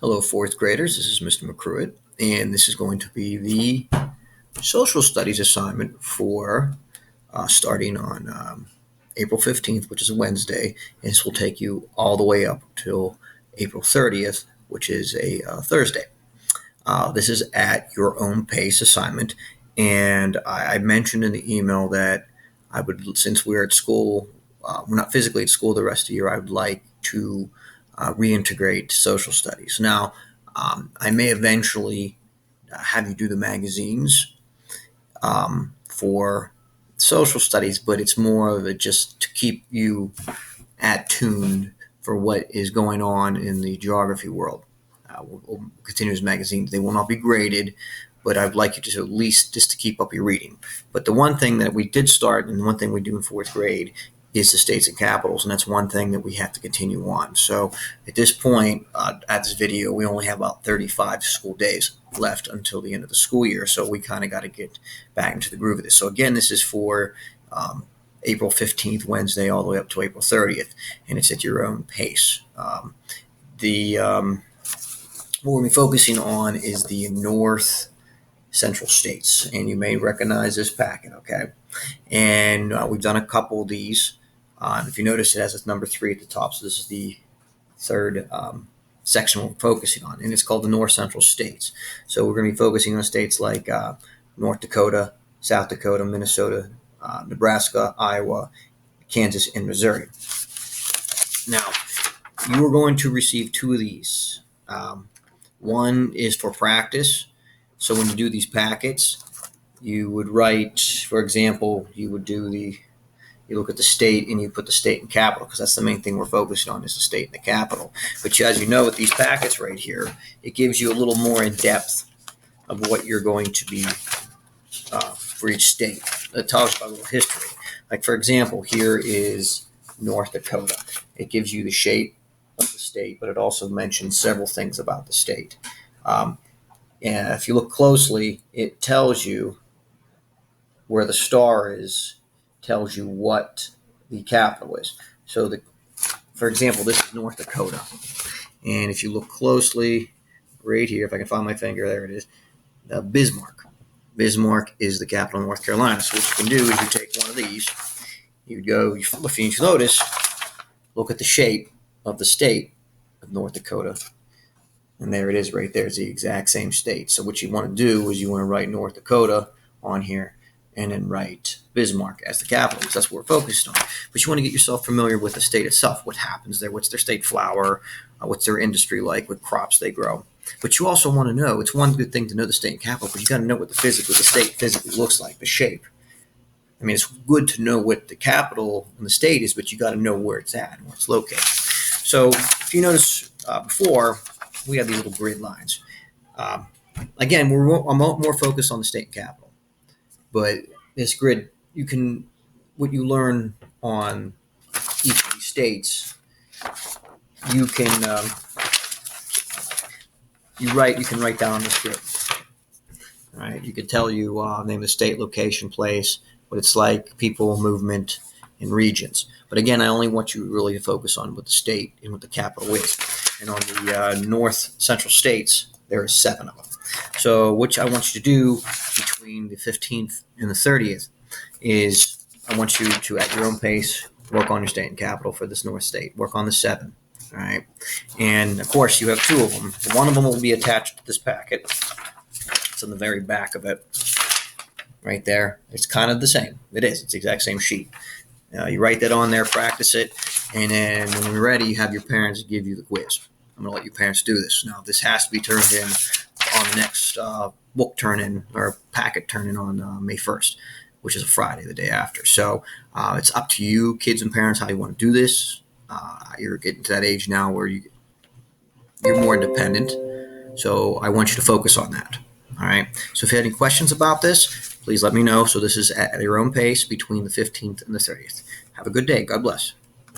Hello, fourth graders. This is Mr. McCruitt, and this is going to be the social studies assignment for starting on April 15th, which is a Wednesday, and this will take you all the way up till April 30th, which is a Thursday. This is at your own pace assignment, and I mentioned in the email that I would, since we're at school, we're not physically at school the rest of the year, I would like to reintegrate social studies. Now, I may eventually have you do the magazines for social studies, but it's more of it just to keep you attuned for what is going on in the geography world. We'll continue as magazines. They will not be graded, but I'd like you to at least just to keep up your reading. But the one thing that we did start, and the one thing we do in fourth grade, is the states and capitals, and that's one thing that we have to continue on. So at this point, at this video, we only have about 35 school days left until the end of the school year, so we kind of got to get back into the groove of this. So again, this is for April 15th, Wednesday, all the way up to April 30th, and it's at your own pace. What we'll be focusing on is the North Central states, and you may recognize this packet, okay? And we've done a couple of these. If you notice, it has its number 3 at the top, so this is the third section we're focusing on, and it's called the North Central states. So we're going to be focusing on states like North Dakota, South Dakota, Minnesota, Nebraska, Iowa, Kansas, and Missouri. Now, you are going to receive 2 of these. One is for practice. So when you do these packets, you would write, for example, you look at the state and you put the state and capital, because that's the main thing we're focusing on is the state and the capital. But as you know, with these packets right here, it gives you a little more in depth of what you're going to be for each state. It talks about a little history. Like, for example, here is North Dakota. It gives you the shape of the state, but it also mentions several things about the state. And if you look closely, it tells you where the star is, tells you what the capital is. So, for example, this is North Dakota. And if you look closely right here, if I can find my finger, there it is, Bismarck. Bismarck is the capital of North Carolina. So what you can do is you take one of these, if you notice, look at the shape of the state of North Dakota. And there it is right there. It's the exact same state. So what you want to do is you want to write North Dakota on here and then write Bismarck as the capital, because that's what we're focused on. But you want to get yourself familiar with the state itself, what happens there, what's their state flower, what's their industry like, what crops they grow. But you also want to know, it's one good thing to know the state and capital, but you got to know what the state physically looks like, the shape. I mean, it's good to know what the capital and the state is, but you got to know where it's at and where it's located. So if you notice before, we have these little grid lines. Again, I'm more focused on the state and capital. But this grid, what you learn on each of these states, you can write down on this grid. All right, you can tell you name of the state, location, place, what it's like, people, movement, and regions. But again, I only want you really to focus on what the state and what the capital is. And on the North Central states, there are 7 of them. So what I want you to do between the 15th and the 30th is I want you to, at your own pace, work on your state and capital for this North state. Work on the 7. All right. And, of course, you have 2 of them. One of them will be attached to this packet. It's on the very back of it right there. It's kind of the same. It is. It's the exact same sheet. You write that on there, practice it, and then when you're ready, you have your parents give you the quiz. I'm going to let your parents do this. Now, this has to be turned in on the next book turn-in or packet turn-in on May 1st, which is a Friday, the day after. So it's up to you, kids and parents, how you want to do this. You're getting to that age now where you're more independent, so I want you to focus on that. All right? So if you have any questions about this, please let me know. So this is at your own pace between the 15th and the 30th. Have a good day. God bless.